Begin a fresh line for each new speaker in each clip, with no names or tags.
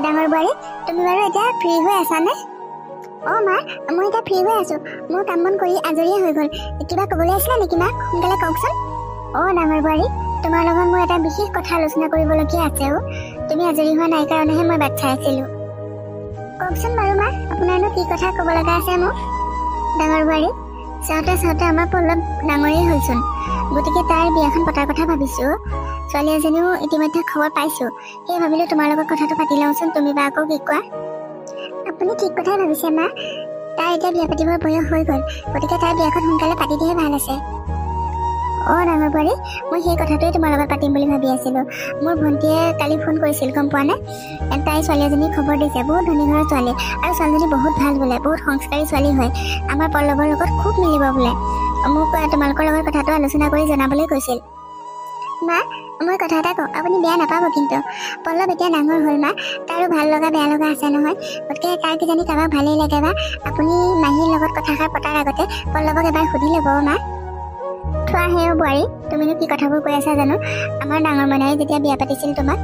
ডাঙৰ বোৱাৰী তুমি বাৰু এতিয়া ফ্ৰী হৈ আছানে? মা মই এতিয়া ফ্ৰী হৈ আছো। মোৰ কাম বন কৰি আজৰিয়ে হৈ গ'ল। কিবা ক'বলৈ আছিলা নেকি মা? সোনকালে কওকচোন। ডাঙৰ বোৱাৰী তোমাৰ লগত মোৰ এটা বিশেষ কথা আলোচনা কৰিবলগীয়া আছে। তুমি আজৰি হোৱা নাই কাৰণেহে মই বাট চাই আছিলো। কওকচোন বাৰু মা, আপোনাৰনো কি কথা ক'ব লগা আছে মোক? ডাঙৰ বোৱাৰী চাওঁতে চাওঁতে আমাৰ পল্লৱ ডাঙৰেই হ'লচোন, গতিকে তাৰ বিয়াখন পতাৰ কথা ভাবিছো। ছোৱালী এজনীও ইতিমধ্যে খবৰ পাইছো, সেয়ে ভাবিলো তোমাৰ লগত কথাটো পাতি লওঁচোন। তুমি বা আকৌ কি কোৱা? আপুনি ঠিক কথাই ভাবিছে মা। তাই এতিয়া বিয়া পাতিবৰ বয়স হৈ গ'ল, গতিকে তাইৰ বিয়াখন সোনকালে পাতি দিয়াই ভাল আছে। ডাঙৰ বোৱাৰী মই সেই কথাটোৱে তোমাৰ লগত পাতিম বুলি ভাবি আছিলো। মোৰ ভণ্টিয়ে কালি ফোন কৰিছিল, গম পোৱা নে? তাই ছোৱালী এজনীক খবৰ দিছে, বহুত ধনী ঘৰৰ ছোৱালী, আৰু ছোৱালীজনী বহুত ভাল বোলে, বহুত সংস্কাৰী ছোৱালী হয়। আমাৰ পল্লৱৰ লগত খুব মিলিব বোলে। মোক তোমালোকৰ লগত কথাটো আলোচনা কৰি জনাবলৈ কৈছিল। মা মই কথা এটা কওঁ, আপুনি বেয়া নাপাব কিন্তু। পল্লৱ এতিয়া ডাঙৰ হ'ল মা, তাৰো ভাল লগা বেয়া লগা আছে নহয়। গতিকে তাৰ কিজানি কাৰোবাক ভালেই লাগে বা আপুনি মাহীৰ লগত কথাষাৰ পতাৰ আগতে পল্লৱক এবাৰ সুধি ল'ব মা। থোৱাহে বোৱাৰী, তুমিনো কি কথাবোৰ কৈ আছা জানো? আমাৰ ডাঙৰ মনাই যেতিয়া বিয়া পাতিছিল তোমাক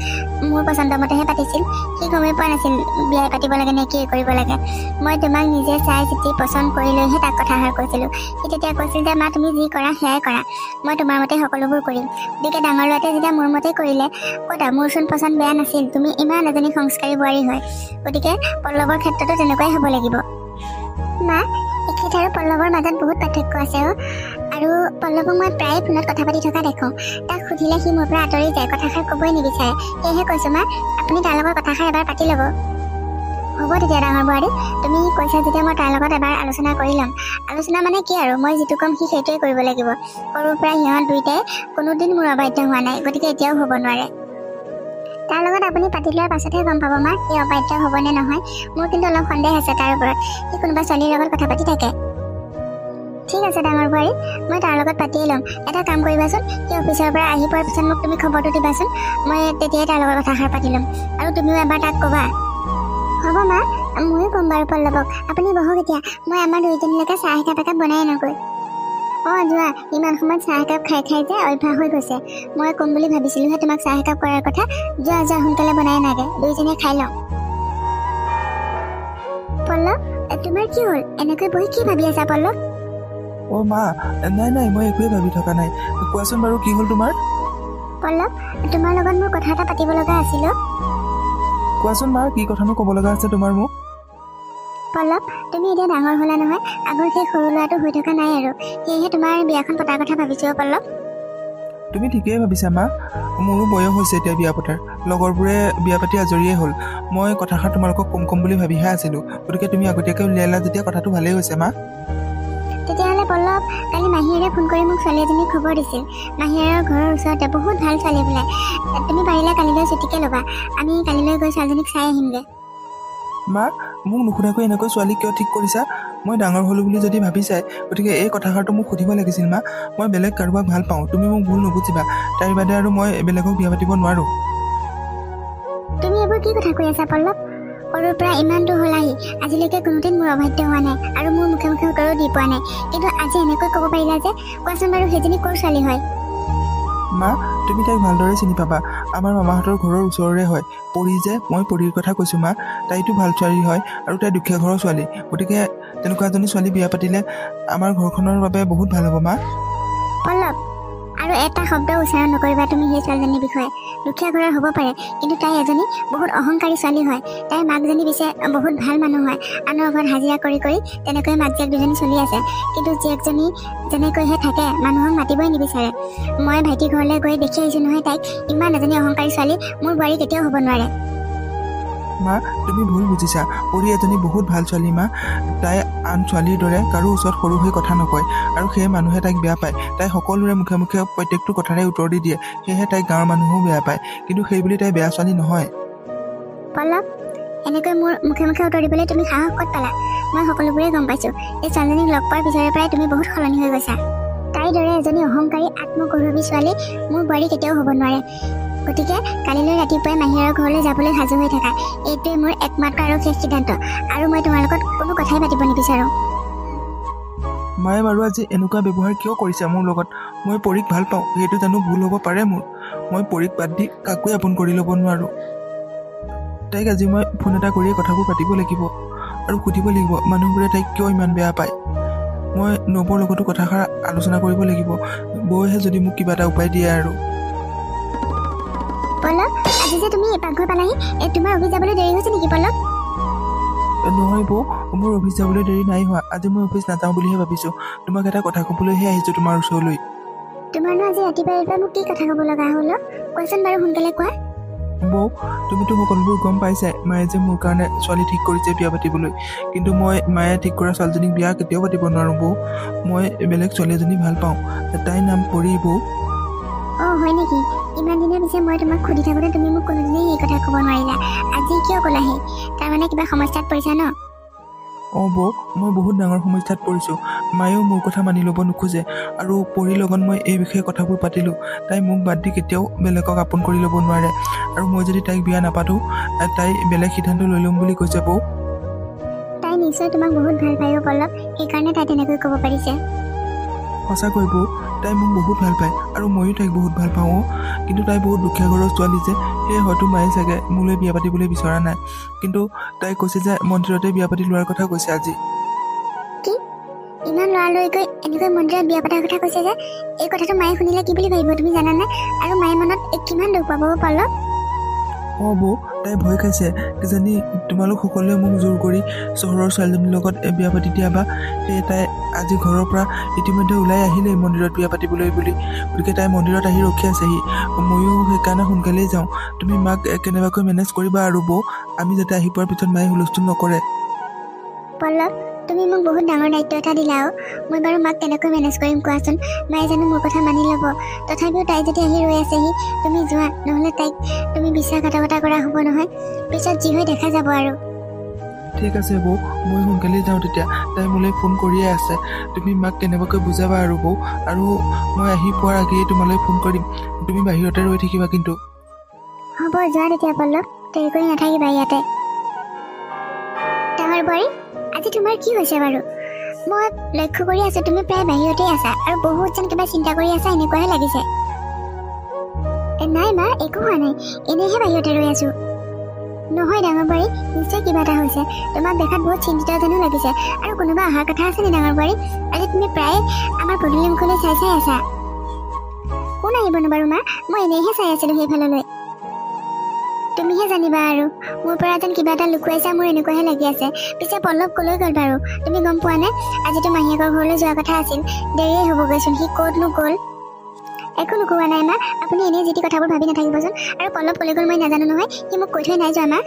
মোৰ পচন্দ মতেহে পাতিছিল। সি গমেই পোৱা নাছিল বিয়া পাতিব লাগে নে কি কৰিব লাগে। মই তোমাক নিজে চাই চিতি পচন্দ কৰি লৈহে তাক কথাষাৰ কৈছিলো। সি তেতিয়া কৈছিল যে মা তুমি যি কৰা সেয়াই কৰা, মই তোমাৰ মতে সকলোবোৰ কৰিম। গতিকে ডাঙৰ ল'ৰাটোৱে যেতিয়া মোৰ মতে কৰিলে, ক'তা মোৰচোন পচন্দ বেয়া নাছিল। তুমি ইমান এজনী সংস্কাৰী বোৱাৰী হয়, গতিকে পল্লৱৰ ক্ষেত্ৰতো তেনেকুৱাই হ'ব লাগিব। মা এখেত আৰু পল্লৱৰ মাজত বহুত পাৰ্থক্য আছে। আৰু পল্লৱক মই প্ৰায়ে ফোনত কথা পাতি থকা দেখোঁ। তাক সুধিলে সি মোৰ পৰা আঁতৰি যায়, কথাষাৰ ক'বই নিবিচাৰে। সেয়েহে কৈছোঁ মা আপুনি তাৰ লগত কথাষাৰ এবাৰ পাতি ল'ব। হ'ব তেতিয়া ডাঙৰ বোৱাৰী, তুমি কৈছা যেতিয়া মই তাৰ লগত এবাৰ আলোচনা কৰি ল'ম। আলোচনা মানে কি আৰু, মই যিটো ক'ম সি সেইটোৱে কৰিব লাগিব। সৰুৰ পৰা সিহঁত দুইটাই কোনোদিন মোৰ অবাধ্য হোৱা নাই, গতিকে এতিয়াও হ'ব নোৱাৰে। তাৰ লগত আপুনি পাতি লোৱাৰ পাছতহে গম পাব মা সি অবাধ্য হ'বনে নহয়। মোৰ কিন্তু অলপ সন্দেহ আছে তাৰ ওপৰত, সি কোনোবা ছোৱালীৰ লগত কথা পাতি থাকে। ঠিক আছে ডাঙৰ বোৱাৰী, মই তাৰ লগত পাতিয়ে ল'ম। এটা কাম কৰিবাচোন, সি অফিচৰ পৰা আহি পোৱাৰ পিছত মোক তুমি খবৰটো দিবাচোন। মই তেতিয়াই তাৰ লগত কথাষাৰ পাতি ল'ম, আৰু তুমিও এবাৰ তাক ক'বা। হ'ব মা, ময়ো ক'ম বাৰু পল্লৱক। আপুনি বহক এতিয়া, মই আমাৰ দুইজনীলৈকে চাহ একাপ বনাই আনোগৈ। যোৱা, ইমান সময়ত চাহ একাপ খাই খাই যে অভ্যাস হৈ গৈছে। মই ক'ম বুলি ভাবিছিলোহে তোমাক চাহ একাপ কৰাৰ কথা। যোৱা সোনকালে বনাই আনাগে, দুইজনীয়ে খাই লওঁ। পল্লৱ তোমাৰ কি হ'ল? এনেকৈ বহি কি ভাবি আছা পল্লৱ?
মা নাই মই একোৱে ভাবি থকা নাই। কোৱাচোন বাৰু কি হ'ল তোমাৰ?
পল্লৱ তোমাৰ লগত মোৰ কথা এটা পাতিব লগা আছিল।
কোৱাচোন মা, কি কথানো ক'ব লগা আছে তোমাৰ মোক?
পল্লৱ তুমি এতিয়া ডাঙৰ হ'লা নহয়, আগৰ সেই সৰু ল'ৰাটো হৈ থকা নাই আৰু, সেয়েহে তোমাৰ বিয়াখন পতাৰ কথা ভাবিছোঁ। পল্লৱ
তুমি ঠিকেই ভাবিছা মা, মোৰো বয়স হৈছে এতিয়া বিয়া পতাৰ। লগৰবোৰে বিয়া পাতি আজৰিয়ে হ'ল। মই কথাষাৰ তোমালোকক কম বুলি ভাবিহে আছিলোঁ, গতিকে তুমি আগতীয়াকৈ উলিয়ালা যেতিয়া কথাটো ভালেই হৈছে মা।
তেতিয়াহ'লে পল্লৱ কালি মাহীয়েৰে ফোন কৰি মোক ছোৱালী এজনীক খবৰ দিছিল। মাহীয়েৰৰ ঘৰৰ ওচৰতে বহুত ভাল ছোৱালী বোলে। তুমি পাৰিলে কালিলৈ ছুটিকে ল'বা, আমি কালিলৈ গৈ ছোৱালীজনীক চাই আহিমগৈ।
মা মোক নুসুধাকৈ এনেকৈ ছোৱালী কিয় ঠিক কৰিছা? মই ডাঙৰ হ'লোঁ বুলি যদি ভাবিছাই, গতিকে এই কথাষাৰটো মোক সুধিব লাগিছিল মা। মই বেলেগ কাৰোবাক ভাল পাওঁ, তুমি মোক ভুল নুবুজিবা। তাইৰ বাদে আৰু মই বেলেগক বিয়া পাতিব নোৱাৰোঁ।
তুমি এইবোৰ কি কথা কৈ আছা পল্লৱ? সৰুৰ পৰা ইমান দূৰ হ'লাহি, আজিলৈকে কোনোদিন মোৰ অবাধ্য হোৱা নাই, আৰু মোৰ মুখে উত্তৰো দি পোৱা নাই। কিন্তু আজি এনেকৈ ক'ব পাৰিলা যে? কোৱাচোন বাৰু সেইজনী ক'ৰ ছোৱালী হয়?
মা তুমি তাইক ভালদৰে চিনি পাবা, আমাৰ মামাহঁতৰ ঘৰৰ ওচৰৰে হয়। পৰী যে, মই পৰীৰ কথা কৈছোঁ মা। তাইতো ভাল ছোৱালী হয়, আৰু তাই দুখীয়া ঘৰৰ ছোৱালী। গতিকে তেনেকুৱা এজনী ছোৱালী বিয়া পাতিলে আমাৰ ঘৰখনৰ বাবে বহুত ভাল হ'ব মা।
পল্লৱ আৰু এটা শব্দ উচ্চাৰণ নকৰিবা তুমি সেই ছোৱালীজনীৰ বিষয়ে। দুখীয়া ঘৰৰ হ'ব পাৰে, কিন্তু তাই এজনী বহুত অহংকাৰী ছোৱালী হয়। তাইৰ মাকজনী পিছে বহুত ভাল মানুহ হয়, আনৰ ঘৰত হাজিৰা কৰি তেনেকৈ মাক জীয়েক দুজনী চলি আছে। কিন্তু জীয়েকজনী যেনেকৈহে থাকে, মানুহক মাতিবই নিবিচাৰে। মই ভাইটিৰ ঘৰলৈ গৈ দেখি আহিছোঁ নহয় তাইক। ইমান এজনী অহংকাৰী ছোৱালী মোৰ বোৱাৰী কেতিয়াও হ'ব নোৱাৰে।
মা তুমি ভুল বুজিছা, পৰী এজনী বহুত ভাল ছোৱালী মা। তাই আন ছোৱালীৰ দৰে কাৰো ওচৰত সৰু হৈ কথা নকয়, আৰু সেই মানুহে তাইক বেয়া পায়। তাই সকলোৰে মুখে মুখে প্ৰত্যেকটো কথাৰে উত্তৰ দি দিয়ে, সেয়েহে তাইক গাঁৱৰ মানুহেও বেয়া পায়। কিন্তু সেইবুলি তাই বেয়া ছোৱালী নহয়।
পল্লৱ এনেকৈ মোৰ মুখে মুখে উত্তৰ দিবলৈ তুমি সাহস ক'ত পালা? মই সকলোবোৰে গম পাইছোঁ। এই ছোৱালীজনীক লগ পোৱাৰ পিছৰে পৰাই তুমি বহুত সলনি হৈ গৈছা। তাইৰ দৰে এজনী অহংকাৰী আত্মগৌৰৱী ছোৱালী মোৰ বোৱাৰী কেতিয়াও হ'ব নোৱাৰে। গতিকে কালিলৈ ৰাতিপুৱাই মাহীয়েৰৰ ঘৰলৈ যাবলৈ সাজু হৈ থাকা। এইটোৱে মোৰ একমাত্ৰ আৰু শেষ সিদ্ধান্ত, আৰু মই তোমাৰ লগত কোনো কথাই পাতিব নিবিচাৰোঁ।
মায়ে বাৰু আজি এনেকুৱা ব্যৱহাৰ কিয় কৰিছে মোৰ লগত? মই পৰীক ভাল পাওঁ, সেইটো জানো ভুল হ'ব পাৰে মোৰ? মই পৰীক বাদ দি কাকোৱে আপোন কৰি ল'ব নোৱাৰোঁ। তাইক আজি মই ফোন এটা কৰিয়ে কথাবোৰ পাতিব লাগিব আৰু সুধিব লাগিব মানুহবোৰে তাইক কিয় ইমান বেয়া পায়। মই নৱৰ লগতো কথাষাৰ আলোচনা কৰিব লাগিব, বৌহে যদি মোক কিবা এটা উপায় দিয়ে আৰু।
পল্লৱ, আজি যে তুমি পাকঘৰ পালাহি, তোমাৰ অফিচ যাবলৈ দেৰি হৈছে নেকি পল্লৱ?
নহয় বৌ, মোৰ অফিচ যাবলৈ দেৰি নাই হোৱা। আজি মই অফিচ নাযাওঁ বুলিহে ভাবিছোঁ। তোমাক এটা কথা ক'বলৈহে আহিছোঁ তোমাৰ ওচৰলৈ।
তোমাৰনো আজি ৰাতিপুৱা মোক কি কথা ক'ব লগা হ'ল? কোৱাচোন বাৰু, সোনকালে কোৱা।
বৌ, তুমিতো সকলোবোৰ গম পাইছাই, মায়ে যে মোৰ কাৰণে ছোৱালী ঠিক কৰিছে বিয়া পাতিবলৈ। কিন্তু মই মায়ে ঠিক কৰা ছোৱালীজনীক বিয়া কেতিয়াও পাতিব নোৱাৰোঁ বৌ। মই বেলেগ ছোৱালী এজনী ভাল পাওঁ, তাইৰ নাম পৰি বৌ।
অঁ, হয় নেকি? ইমান দিনৰ পিছে মই তোমাক সুধি থাকোঁতে তুমি মোক কোনোদিনেই সেই কথা ক'ব নোৱাৰিলা। আজি কিয় ক'লাহি? তাৰমানে কিবা সমস্যাত পৰিছা ন?
অঁ বৌ, মই বহুত ডাঙৰ সমস্যাত পৰিছোঁ। মায়েও মোৰ কথা মানি ল'ব নোখোজে আৰু পৰিৰ লগত মই এই বিষয়ে কথাবোৰ পাতিলোঁ। তাই মোক বাদ দি কেতিয়াও বেলেগক আপোন কৰি ল'ব নোৱাৰে আৰু মই যদি তাইক বিয়া নাপাতোঁ তাই বেলেগ সিদ্ধান্ত লৈ ল'ম বুলি কৈছে বৌ।
তাই নিশ্চয় তোমাক বহুত ভাল পায় পল্লৱ, সেইকাৰণে তাই তেনেকৈ ক'ব পাৰিছে।
সঁচাকৈ বৌ, তাই মোক বহুত ভাল পায় আৰু ময়ো তাইক বহুত ভাল পাওঁ। কিন্তু তাই বহুত দুখীয়া ঘৰৰ ছোৱালী যে, সেয়ে হয়তো মায়ে চাগে মোলৈ বিয়া পাতিবলৈ বিচৰা নাই। কিন্তু তাই কৈছে যে মন্দিৰতে বিয়া পাতি লোৱাৰ কথা কৈছে আজি।
কি? ইমান লৰালৰিকৈ এনেকৈ মন্দিৰত বিয়া পতাৰ কথা কৈছে যে, এই কথাটো মায়ে শুনিলে কি বুলি ভাবিব তুমি জানানে? আৰু মায়ে মনত কিমান দুখ পাব পল্লৱ?
অঁ বৌ, তাই ভয় খাইছে কিজানি তোমালোক সকলোৱে মোক জোৰ কৰি চহৰৰ ছোৱালীজনীৰ লগত বিয়া পাতি দিয়াবা। সেয়ে তাই আজি ঘৰৰ পৰা ইতিমধ্যে ওলাই আহিলেই মন্দিৰত বিয়া পাতিবলৈ বুলি। গতিকে তাই মন্দিৰত আহি ৰখি আছেহি। ময়ো সেইকাৰণে সোনকালেই যাওঁ। তুমি মাক কেনেবাকৈ মেনেজ কৰিবা আৰু বৌ, আমি যাতে আহি পোৱাৰ পিছত মায়ে হুলস্থুল নকৰে।
পল্লৱ, তুমি মোক বহুত ডাঙৰ দায়িত্ব এটা দিলা। মই বাৰু মাক কেনেকৈ মেনেজ কৰিম কোৱাচোন? মায়ে জানো মোৰ কথা মানি ল'ব? তথাপিও তাই যদি আহি ৰৈ আছেহি, তুমি যোৱা, নহ'লে তাইক তুমি বিশ্বাসঘাতকতা কৰা হ'ব নহয়। পিছত যি হৈ দেখা যাব আৰু।
ঠিক আছে বৌ, মই সোনকালেই যাওঁ তেতিয়া। তাই মোলৈ ফোন কৰিয়ে আছে। তুমি মাক কেনেবাকৈ বুজাবা আৰু বৌ, আৰু মই আহি পোৱাৰ আগেয়ে তোমালৈ ফোন কৰিম। তুমি বাহিৰতে ৰৈ থাকিবা কিন্তু।
হ'ব, যোৱা তেতিয়া পল্লৱ, দেৰি কৰি নাথাকিবা ইয়াতে। ডাঙৰ বোৱাৰী, আজি তোমাৰ কি হৈছে বাৰু? মই লক্ষ্য কৰি আছোঁ তুমি প্ৰায় বাহিৰতেই আছা আৰু বহুত যেন কিবা চিন্তা কৰি আছা এনেকুৱাহে লাগিছে। নাই মা, একো হোৱা নাই, এনেইহে বাহিৰতে ৰৈ আছোঁ। নহয় ডাঙৰ বোৱাৰী, নিশ্চয় কিবা এটা হৈছে। তোমাক দেখাত বহুত চিন্তিত যেনো লাগিছে। আৰু কোনোবা অহাৰ কথা আছে নি ডাঙৰ বোৱাৰী? আজি তুমি প্ৰায় আমাৰ পদূলিমুখলৈ চাই আছা। কোন আহিবনো বাৰু মা? মই এনেইহে চাই আছিলোঁ সেইফাললৈ। তুমিহে জানিবা আৰু, মোৰ পৰা যেন কিবা এটা লুকুৱাইছা, মোৰ এনেকুৱাহে লাগি আছে। পিছে পল্লৱ কলৈ গ'ল বাৰু? তুমি গম পোৱা নে? আজিতো মাহীয়েকৰ ঘৰলৈ যোৱা কথা আছিল, দেৰিয়ে হ'বগৈচোন। সি ক'তনো গ'ল? একো লুকুওৱা নাই মা, আপুনি এনেই যি টি কথাবোৰ ভাবি নাথাকিবচোন। আৰু পল্লৱ কলৈ গ'ল মই নাজানো নহয়, সি মোক কৈ থৈ নাই যোৱা মা।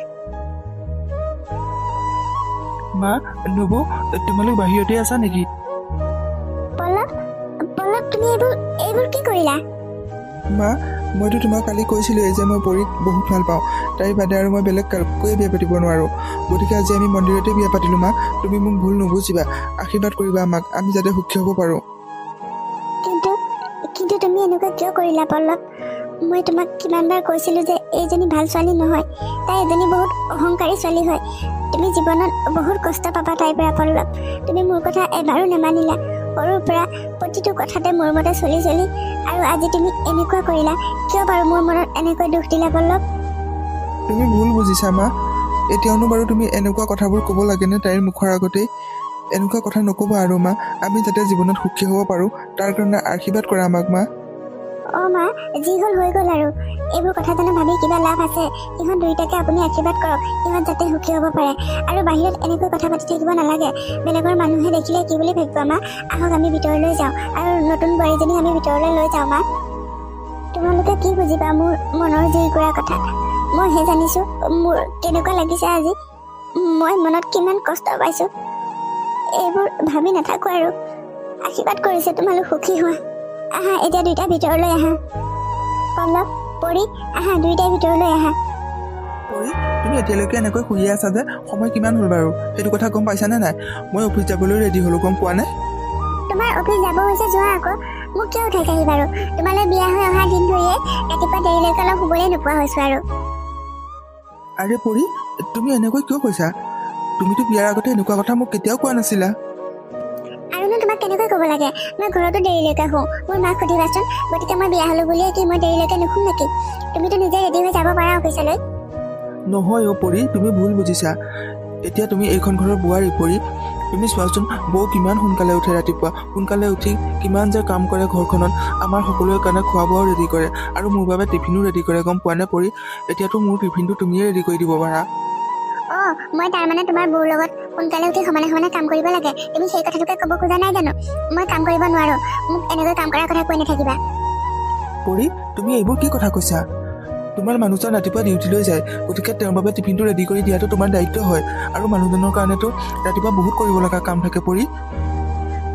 মা, নবৌ, তোমালোক বাহিৰতে আছা নেকি?
পল্লৱ, তুমি এইবোৰ কি কৰিলা?
মা, মইতো তোমাক কালি কৈছিলোঁৱেই যে মই পৰীক বহুত ভাল পাওঁ। তাইৰ বাদে আৰু মই বেলেগ কাকোৱে বিয়া পাতিব নোৱাৰোঁ। গতিকে আজি আমি মন্দিৰতে বিয়া পাতিলোঁ। মা, তুমি মোক ভুল নুবুজিবা, আশীৰ্বাদ কৰিবা আমাক, আমি যাতে সুখী হ'ব পাৰোঁ।
কিন্তু তুমি এনেকুৱা কিয় কৰিলা পল্লৱ? মই তোমাক কিমানবাৰ কৈছিলোঁ যে এইজনী ভাল ছোৱালী নহয়, তাই এজনী বহুত অহংকাৰী ছোৱালী হয়। তুমি জীৱনত বহুত কষ্ট পাবা তাইৰ পৰা পল্লৱ। তুমি মোৰ কথা এবাৰো নেমানিলা। সৰুৰ পৰা প্ৰতিটো কথাতে মোৰ মতে চলি আৰু আজি তুমি এনেকুৱা কৰিলা। কিয় বাৰু মোৰ মনত এনেকৈ দুখ দিলা পল্লৱ?
তুমি ভুল বুজিছা মা। এতিয়ানো বাৰু তুমি এনেকুৱা কথাবোৰ ক'ব লাগেনে তাইৰ মুখৰ আগতেই? এনেকুৱা কথা নক'বা আৰু মা, আমি যাতে জীৱনত সুখী হ'ব পাৰোঁ তাৰ কাৰণে আশীৰ্বাদ কৰা আমাক মা।
অঁ মা, যি হ'ল হৈ গ'ল আৰু। এইবোৰ কথা জানো ভাবি কিবা লাভ আছে? ইহঁত দুয়োটাকে আপুনি আশীৰ্বাদ কৰক, ইহঁত যাতে সুখী হ'ব পাৰে। আৰু বাহিৰত এনেকৈ কথা পাতি থাকিব নালাগে। বেলেগৰ মানুহে দেখিলে কি বুলি ভাবিব মা? আহক আমি ভিতৰলৈ যাওঁ আৰু নতুন বোৱাৰীজনীক আমি ভিতৰলৈ লৈ যাওঁ মা। তোমালোকে কি বুজিবা মোৰ মনৰ জুই কৰা কথা? মইহে জানিছোঁ মোৰ কেনেকুৱা লাগিছে আজি, মই মনত কিমান কষ্ট পাইছোঁ। এইবোৰ ভাবি নাথাকোঁ আৰু। আশীৰ্বাদ কৰিছে তোমালোক সুখী হোৱা। আহা এতিয়া দুইটা ভিতৰলৈ আহা। পল্লৱ, পৰি, আহা দুইটাই ভিতৰলৈ আহা।
পৰি, তুমি এতিয়ালৈকে এনেকৈ শুইয়ে আছা যে? সময় কিমান হ'ল বাৰু সেইটো কথা গম পাইছানে নাই? মই অফিচ যাবলৈ ৰেডি হ'লোঁ, গম পোৱা নাই?
তোমাৰ অফিচ যাব হৈছে যোৱা আকৌ, মোক কিয় উঠাইছাহি বাৰু? তোমালৈ বিয়া হৈ অহা দিন ধৰিয়ে ৰাতিপুৱা দেৰিলৈকে অলপ শুবলৈ নোপোৱা হৈছোঁ আৰু।
আৰে পৰি, তুমি এনেকৈ কিয় কৈছা? তুমিতো বিয়াৰ আগতে এনেকুৱা কথা মোক কেতিয়াও কোৱা নাছিলা।
আৰুনো তোমাক কেনেকৈ ক'ব লাগে? মই ঘৰতো দেৰিলৈকে শুওঁ, মোৰ মাক সুধিবাচোন। গতিকে মই বিয়া হ'লোঁ বুলিয়ে কি মই দেৰিলৈকে নুশুম নেকি? তুমিতো নিজে ৰেডি হৈ যাব পাৰা অফিচলৈ।
নহয় পৰি, তুমি ভুল বুজিছা। এতিয়া তুমি এইখন ঘৰৰ বোৱাৰী পৰি, তুমি চোৱাচোন বৌ কিমান সোনকালে উঠে, ৰাতিপুৱা সোনকালে উঠি কিমান যে কাম কৰে ঘৰখনত, আমাৰ সকলোৰে কাৰণে খোৱা বোৱাও ৰেডি কৰে আৰু মোৰ বাবে টিফিনো ৰেডি কৰে, গম পোৱা নে পৰি? এতিয়াতো মোৰ টিফিনটো তুমিয়ে ৰেডি কৰি দিব পাৰা।
মই তাৰমানে তোমাৰ বৌৰ লগত সোনকালে উঠি সমানে সমানে কাম কৰিব লাগে, তুমি সেই কথাটোকে ক'ব খোজা নাই জানো? মই কাম কৰিব নোৱাৰো, মোক এনেকৈ কাম কৰাৰ কথা কৈ নাথাকিবা।
পৰি, তুমি এইবোৰ কি কথা কৈছা? তোমাৰ মানুহজন ৰাতিপুৱা ডিউটিলৈ যায়, গতিকে তেওঁৰ বাবে টিফিনটো ৰেডি কৰি দিয়াটো তোমাৰ দায়িত্ব হয়, আৰু মানুহজনৰ কাৰণেতো ৰাতিপুৱা বহুত কৰিব লগা কাম থাকে পৰি।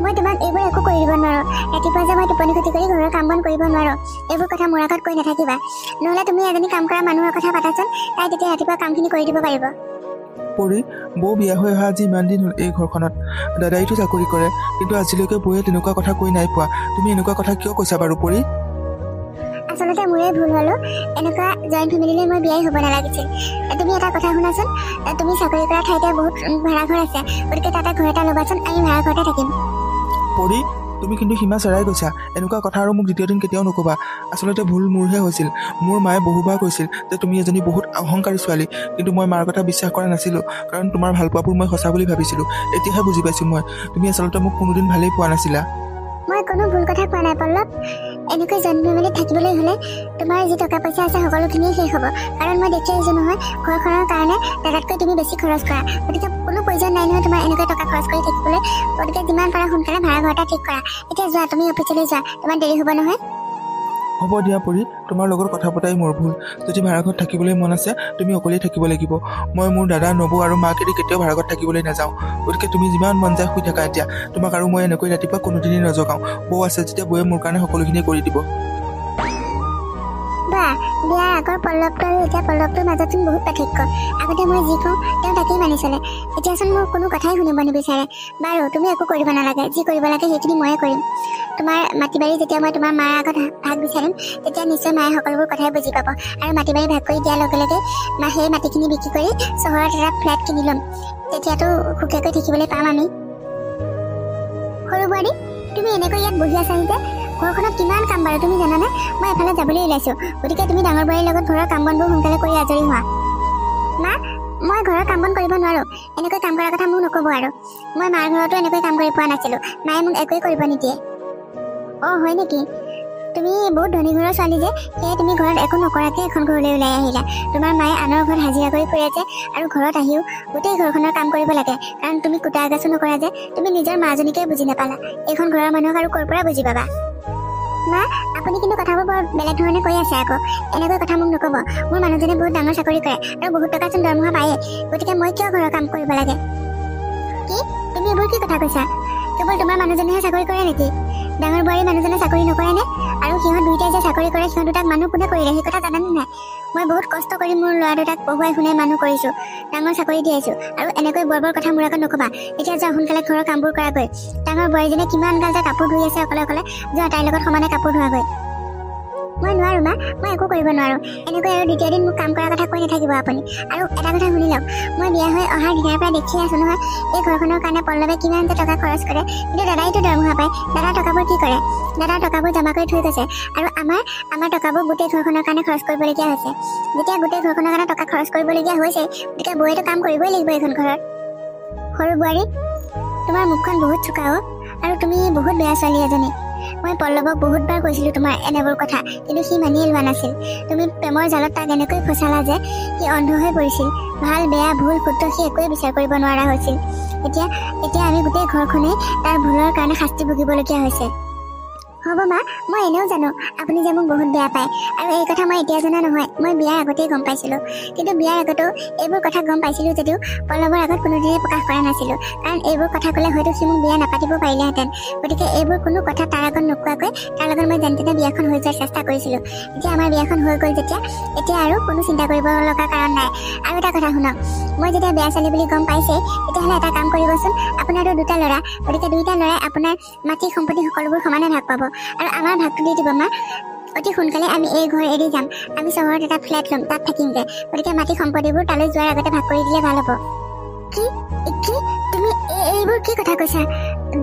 মই তোমাক এইবোৰ একো কৰি দিব নোৱাৰো, ৰাতিপুৱা যে মই টোপনি ক্ষতি কৰি ঘৰৰ কাম বন কৰিব নোৱাৰো, এইবোৰ কথা মোৰ আগত কৈ নাথাকিবা। নহ'লে তুমি এজনী কাম কৰা মানুহৰ কথা পাতাচোন, তাই তেতিয়া ৰাতিপুৱা কামখিনি কৰি দিব পাৰিব।
পৰি, বৌ বিয়া হৈ অহা আজি ইমান দিন হ'ল এই ঘৰখনত, দাদাইতো চাকৰি কৰে, কিন্তু আজিলৈকে বৌয়ে তেনেকুৱা কথা কৈ নাই পোৱা। তুমি এনেকুৱা কথা কিয় কৈছা বাৰু পৰি?
আচলতে মোৰে ভুল হলো, এনেকুৱা জইণ্ট ফেমিলিলৈ মই বিয়াই হ'ব নালাগিছিল। তুমি এটা কথা শুনাচোন, তুমি চাকৰি কৰা ঠাইতে বহুত ভাড়াঘৰ আছে, গতিকে তাতে ঘৰ এটা ল'বাচোন, আমি ভাড়া ঘৰতে থাকিম।
পৰি, তুমি কিন্তু সীমা চেৰাই গৈছা। এনেকুৱা কথা আৰু মোক দ্বিতীয় দিন কেতিয়াও নক'বা। আচলতে ভুল মোৰহে হৈছিল। মোৰ মায়ে বহুবাৰ কৈছিল যে তুমি এজনী বহুত অহংকাৰী ছোৱালী, কিন্তু মই মাৰ কথা বিশ্বাস কৰা নাছিলোঁ, কাৰণ তোমাৰ ভালপোৱাবোৰ মই সঁচা বুলি ভাবিছিলোঁ। এতিয়াহে বুজি পাইছোঁ তুমি আচলতে মোক কোনোদিন ভালেই পোৱা নাছিলা।
মই কোনো ভুল কথা কোৱা নাই পল্লৱ। এনেকৈ জন্ম মেলি থাকিবলৈ হ'লে তোমাৰ যি টকা পইচা আছে সকলোখিনিয়ে শেষ হ'ব, কাৰণ মই দেখি আহিছোঁ নহয় ঘৰখনৰ কাৰণে দাদাতকৈ তুমি বেছি খৰচ কৰা, গতিকে কোনো প্ৰয়োজন নাই নহয় তোমাৰ এনেকৈ টকা খৰচ কৰি থাকিবলৈ। গতিকে যিমান পাৰা সোনকালে ভাড়া ঘৰ এটা ঠিক কৰা। এতিয়া যোৱা, তুমি অফিচলৈ যোৱা, তোমাৰ দেৰি হ'ব নহয়।
হ'ব দিয়া পৰি, তোমাৰ লগত কথা পতাই মোৰ ভুল। যদি ভাড়াঘৰত থাকিবলৈ মন আছে তুমি অকলেই থাকিব লাগিব। মই মোৰ দাদা নবৌ আৰু মাক এৰি কেতিয়াও ভাড়াঘৰত থাকিবলৈ নাযাওঁ। গতিকে তুমি যিমান মন যায় শুই থাকা এতিয়া। তোমাক আৰু মই এনেকৈ ৰাতিপুৱা কোনোদিনেই নজগাওঁ। বৌ আছে যেতিয়া বৌয়ে মোৰ কাৰণে সকলোখিনিয়ে কৰি দিব।
বা বিয়াৰ আগৰ পল্লৱটো আৰু এতিয়া পল্লৱটোৰ মাজত বহুত পাৰ্থক্য। আগতে মই যি কওঁ তেওঁ তাকেই মানি চলে, এতিয়াচোন মোৰ কোনো কথাই শুনিব নিবিচাৰে। বাৰু তুমি একো কৰিব নালাগে, যি কৰিব লাগে সেইখিনি ময়ে কৰিম। তোমাৰ মাটি বাৰী যেতিয়া মই তোমাৰ মাৰ আগত ভাগ বিচাৰিম, তেতিয়া নিশ্চয় মায়ে সকলোবোৰ কথাই বুজি পাব, আৰু মাটি বাৰী ভাগ কৰি দিয়াৰ লগে লগে সেই মাটিখিনি বিক্ৰী কৰি চহৰত এটা ফ্লেট কিনি ল'ম। তেতিয়াতো সুকীয়াকৈ থাকিবলৈ পাম আমি। সৰু বোৱাৰী, তুমি এনেকৈ ইয়াত বহি আছা যে, ঘৰখনত কিমান কাম বাৰু তুমি জানানে? মই এফালে যাবলৈ ওলাইছোঁ, গতিকে তুমি ডাঙৰ বোৱাৰীৰ লগত ঘৰৰ কাম বনবোৰ সোনকালে কৰি আজৰি হোৱা। মা, মই ঘৰৰ কাম বন কৰিব নোৱাৰোঁ, এনেকৈ কাম কৰাৰ কথা মোক নক'ব আৰু। মই মাৰ ঘৰতো এনেকৈ কাম কৰি পোৱা নাছিলোঁ, মায়ে মোক একোৱেই কৰিব নিদিয়ে। হয় নেকি? তুমি বহুত ধনী ঘৰৰ ছোৱালী যে, সেয়ে তুমি ঘৰত একো নকৰাকৈ এখন ঘৰলৈ ওলাই আহিলা। তোমাৰ মায়ে আনৰ ঘৰত হাজিৰা কৰি ফুৰে যে, আৰু ঘৰত আহিও গোটেই ঘৰখনৰ কাম কৰিব লাগে, কাৰণ তুমি কুটা আগাছো নকৰা যে। তুমি নিজৰ মাজনীকে বুজি নাপালা, এইখন ঘৰৰ মানুহক আৰু ক'ৰ পৰা বুজি পাবা? মা, আপুনি কিন্তু কথাবোৰ বৰ বেলেগ ধৰণে কৈ আছে আকৌ। এনেকৈ কথা মোক নক'ব। মোৰ মানুহজনে বহুত ডাঙৰ চাকৰি কৰে আৰু বহুত টকাচোন দৰমহা পায়ে, গতিকে মই কিয় ঘৰৰ কাম কৰিব লাগে? কি? তুমি এইবোৰ কি কথা কৈছা? কেৱল তোমাৰ মানুহজনেহে চাকৰি কৰে নেকি? ডাঙৰ বোৱাৰী মানুহজনে চাকৰি নকৰে নে? আৰু সিহঁত দুইটাই যে চাকৰি কৰে, সিহঁত দুটাক মানুহ কোনে কৰিলে সেই কথা জানানে নাই? মই বহুত কষ্ট কৰি মোৰ ল'ৰা দুটাক পঢ়ুৱাই শুনাই মানুহ কৰিছোঁ, ডাঙৰ চাকৰি দিয়াইছোঁ, আৰু এনেকৈ বৰ বৰ কথা মোৰ আগত নক'বা। এতিয়া যোৱা, সোনকালে ঘৰৰ কামবোৰ কৰাগৈ। ডাঙৰ বোৱাৰীজনীয়ে কিমান গাল যে কাপোৰ ধুই আছে অকলে অকলে, যোৱা তাইৰ লগত সমানে কাপোৰ ধোৱাগৈ। মই নোৱাৰোঁ মা, মই একো কৰিব নোৱাৰোঁ। এনেকৈ আৰু দ্বিতীয় দিন মোক কাম কৰাৰ কথা কৈ নাথাকিব আপুনি। আৰু এটা কথা শুনি লওক, মই বিয়া হৈ অহাৰ দিনাৰ পৰা দেখি আছোঁ নহয় এই ঘৰখনৰ কাৰণে পল্লৱে কিমান যে টকা খৰচ কৰে, কিন্তু দাদাইতো দৰমহা পায়। দাদাৰ টকাবোৰ কি কৰে? দাদাৰ টকাবোৰ জমা কৰি থৈ গৈছে, আৰু আমাৰ টকাবোৰ গোটেই ঘৰখনৰ কাৰণে খৰচ কৰিবলগীয়া হৈছে। যেতিয়া গোটেই ঘৰখনৰ কাৰণে টকা খৰচ কৰিবলগীয়া হৈছে, গতিকে বৌয়েতো কাম কৰিবই লাগিব এইখন ঘৰত। সৰু বোৱাৰী, তোমাৰ মুখখন বহুত চোকা আৰু তুমি বহুত বেয়া ছোৱালী এজনী। মই পল্লৱক বহুতবাৰ কৈছিলোঁ তোমাৰ এনেবোৰ কথা, কিন্তু সি মানিয়ে লোৱা নাছিল। তুমি প্ৰেমৰ জালত তাক এনেকৈ ফচালা যে সি অন্ধ হৈ পৰিছিল। ভাল বেয়া ভুল শুদ্ধ সি একোৱে বিচাৰ কৰিব নোৱাৰা হৈছিল। এতিয়া আমি গোটেই ঘৰখনেই তাৰ ভুলৰ কাৰণে শাস্তি ভুগিবলগীয়া হৈছে। হ'ব মা, মই এনেও জানো আপুনি যে মোক বহুত বেয়া পায়, আৰু এই কথা মই এতিয়া জনা নহয়, মই বিয়াৰ আগতেই গম পাইছিলোঁ। কিন্তু বিয়াৰ আগতেও এইবোৰ কথা গম পাইছিলোঁ যদিও পল্লৱৰ আগত কোনোদিনেই প্ৰকাশ কৰা নাছিলোঁ, কাৰণ এইবোৰ কথা ক'লে হয়তো সি মোক বিয়া নাপাতিব পাৰিলেহেঁতেন। গতিকে এইবোৰ কোনো কথা তাৰ আগত নোকোৱাকৈ তাৰ লগত মই যেন তেনে বিয়াখন হৈ যোৱাৰ চেষ্টা কৰিছিলোঁ। এতিয়া আমাৰ বিয়াখন হৈ গ'ল যেতিয়া, এতিয়া আৰু কোনো চিন্তা কৰিব লগা কাৰণ নাই। আৰু এটা কথা শুনক, মই যেতিয়া বেয়া ছোৱালী বুলি গম পাইছে, তেতিয়াহ'লে এটা কাম কৰিবচোন, আপোনাৰতো দুটা ল'ৰা, গতিকে দুইটা ল'ৰাই আপোনাৰ মাটি সম্পত্তি সকলোবোৰ সমানে ভাগ পাব, আৰু আমাৰ ভাগটো দি দিব মা। অতি সোনকালে আমি এই ঘৰ এৰি যাম, আমি চহৰত এটা ফ্লেট ল'ম, তাত থাকিমগৈ। গতিকে মাটি সম্পত্তিবোৰ তালৈ যোৱাৰ আগতে ভাগ কৰি দিলে ভাল হ'ব। কি তুমি এইবোৰ কি কথা কৈছা?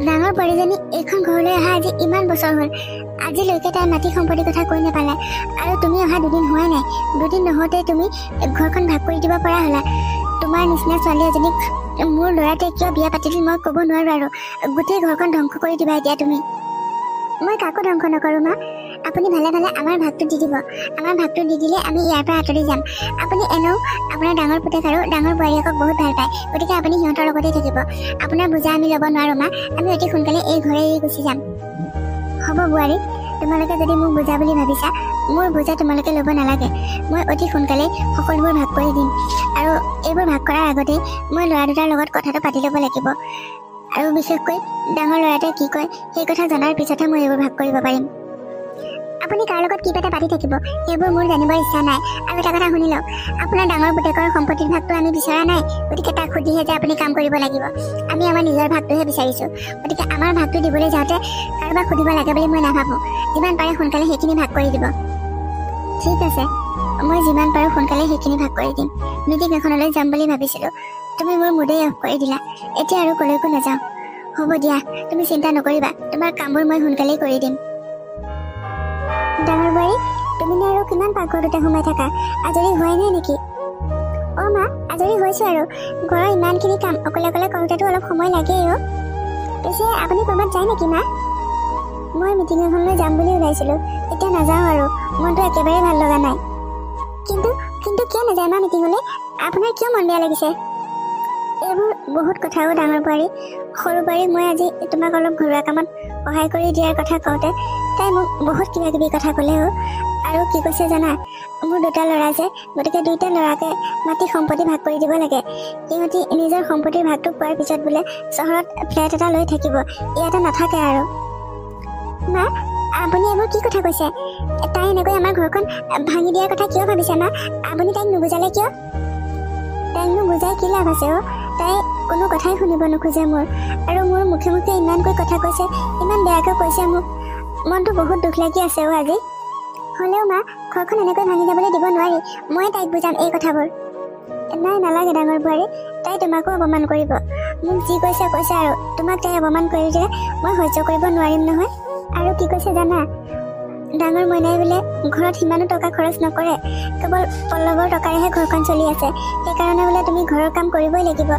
ডাঙৰ বোৱাৰীজনী এইখন ঘৰলৈ অহা আজি ইমান বছৰ হ'ল, আজিলৈকে তাই মাটি সম্পত্তিৰ কথা কৈ নাপালে, আৰু তুমি অহা 2 দিন হোৱাই নাই 2 দিন নহওঁতে তুমি ঘৰখন ভাগ কৰি দিব পৰা হ'লা তোমাৰ নিচিনা ছোৱালী এজনীক মোৰ ল'ৰাটোৱে কিয় বিয়া পাতিছিল মই ক'ব নোৱাৰো আৰু গোটেই ঘৰখন ধ্বংস কৰি দিবা এতিয়া তুমি মই কাকো ধ্বংস নকৰোঁ মা আপুনি ভালে ভালে আমাৰ ভাগটো দি দিব আমাৰ ভাগটো দি দিলে আমি ইয়াৰ পৰা আঁতৰি যাম আপুনি এনেও আপোনাৰ ডাঙৰ পুতেক আৰু ডাঙৰ বোৱাৰীয়েকক বহুত ভাল পায় গতিকে আপুনি সিহঁতৰ লগতেই থাকিব আপোনাৰ বোজা আমি ল'ব নোৱাৰোঁ মা আমি অতি সোনকালে এই ঘৰে এৰি গুচি যাম হ'ব বোৱাৰী তোমালোকে যদি মোক বোজা বুলি ভাবিছা মোৰ বোজা তোমালোকে ল'ব নালাগে মই অতি সোনকালে সকলোবোৰ ভাগ কৰি দিম আৰু এইবোৰ ভাগ কৰাৰ আগতেই মই ল'ৰা দুটাৰ লগত কথাটো পাতি ল'ব লাগিব আৰু বিশেষকৈ ডাঙৰ ল'ৰাটোৱে কি কয় সেই কথা জনাৰ পিছতহে মই এইবোৰ ভাগ কৰিব পাৰিম আপুনি কাৰ লগত কি পাতে পাতি থাকিব সেইবোৰ মোৰ জানিবৰ ইচ্ছা নাই আৰু এটা কথা শুনি লওক আপোনাৰ ডাঙৰ পুতেকৰ সম্পত্তিৰ ভাগটো আমি বিচৰা নাই গতিকে তাক সুধিহে যে আপুনি কাম কৰিব লাগিব আমি আমাৰ নিজৰ ভাগটোহে বিচাৰিছোঁ গতিকে আমাৰ ভাগটো দিবলৈ যাওঁতে কাৰোবাক সুধিব লাগে বুলি মই নাভাবোঁ যিমান পাৰে সোনকালে সেইখিনি ভাগ কৰি দিব ঠিক আছে মই যিমান পাৰোঁ সোনকালে সেইখিনি ভাগ কৰি দিম মিটিং এখনলৈ যাম বুলি ভাবিছিলোঁ তুমি মোৰ মুদেই অফ কৰি দিলা এতিয়া আৰু কলৈকো নাযাওঁ হ'ব দিয়া তুমি চিন্তা নকৰিবা তোমাৰ কামবোৰ মই সোনকালেই কৰি দিম ডাঙৰ বোৱাৰী তুমি আৰু কিমান পাকঘৰটোতে সোমাই থাকা আজৰি হোৱাই নাই নেকি অ' মা আজৰি হৈছোঁ আৰু ঘৰৰ ইমানখিনি কাম অকলে অকলে কৰোঁতেতো অলপ সময় লাগেই অ' পিছে আপুনি ক'ৰবাত যায় নেকি মা মই মিটিং এখনলৈ যাম বুলি ওলাইছিলোঁ এতিয়া নাযাওঁ আৰু মনটো একেবাৰে ভাল লগা নাই কিন্তু কিয় নাযায় মা মিটিঙলৈ আপোনাৰ কিয় মন বেয়া লাগিছে এইবোৰ বহুত কথাও ডাঙৰ বোৱাৰী সৰু বোৱাৰী মই আজি তোমাক অলপ ঘৰুৱা কামত সহায় কৰি দিয়াৰ কথা কওঁতে তাই মোক বহুত কিবা কিবি কথা ক'লেও আৰু কি কৈছে জানা মোৰ 2টা ল'ৰা যে গতিকে 2টা ল'ৰাকে মাটি সম্পত্তি ভাগ কৰি দিব লাগে সিহঁতি নিজৰ সম্পত্তিৰ ভাগটো পোৱাৰ পিছত বোলে চহৰত ফ্লেট এটা লৈ থাকিব ইয়াতে নাথাকে আৰু মা আপুনি এইবোৰ কি কথা কৈছে তাই এনেকৈ আমাৰ ঘৰখন ভাঙি দিয়াৰ কথা কিয় ভাবিছে মা আপুনি তাইক নুবুজালে কিয় তাইক নুবুজাই কি লাভ আছে অ' তাই কোনো কথাই শুনিব নোখোজে মোৰ আৰু মোৰ মুখে মুখে ইমানকৈ কথা কৈছে ইমান বেয়াকৈ কৈছে মোক মনটো বহুত দুখ লাগি আছে অ' আজি হ'লেও মা ঘৰখন এনেকৈ ভাঙি যাবলৈ দিব নোৱাৰি মই তাইক বুজাম এই কথাবোৰ নাই নালাগে ডাঙৰ বোৱাৰী তাই তোমাকো অপমান কৰিব মোক যি কৈছে আৰু তোমাক তাই অপমান কৰি দিলে মই সহ্য কৰিব নোৱাৰিম নহয় আৰু কি কৈছে জানা ডাঙৰ মইনাই বোলে ঘৰত সিমানো টকা খৰচ নকৰে কেৱল পল্লৱৰ টকাৰেহে ঘৰখন চলি আছে সেইকাৰণে বোলে তুমি ঘৰৰ কাম কৰিবই লাগিব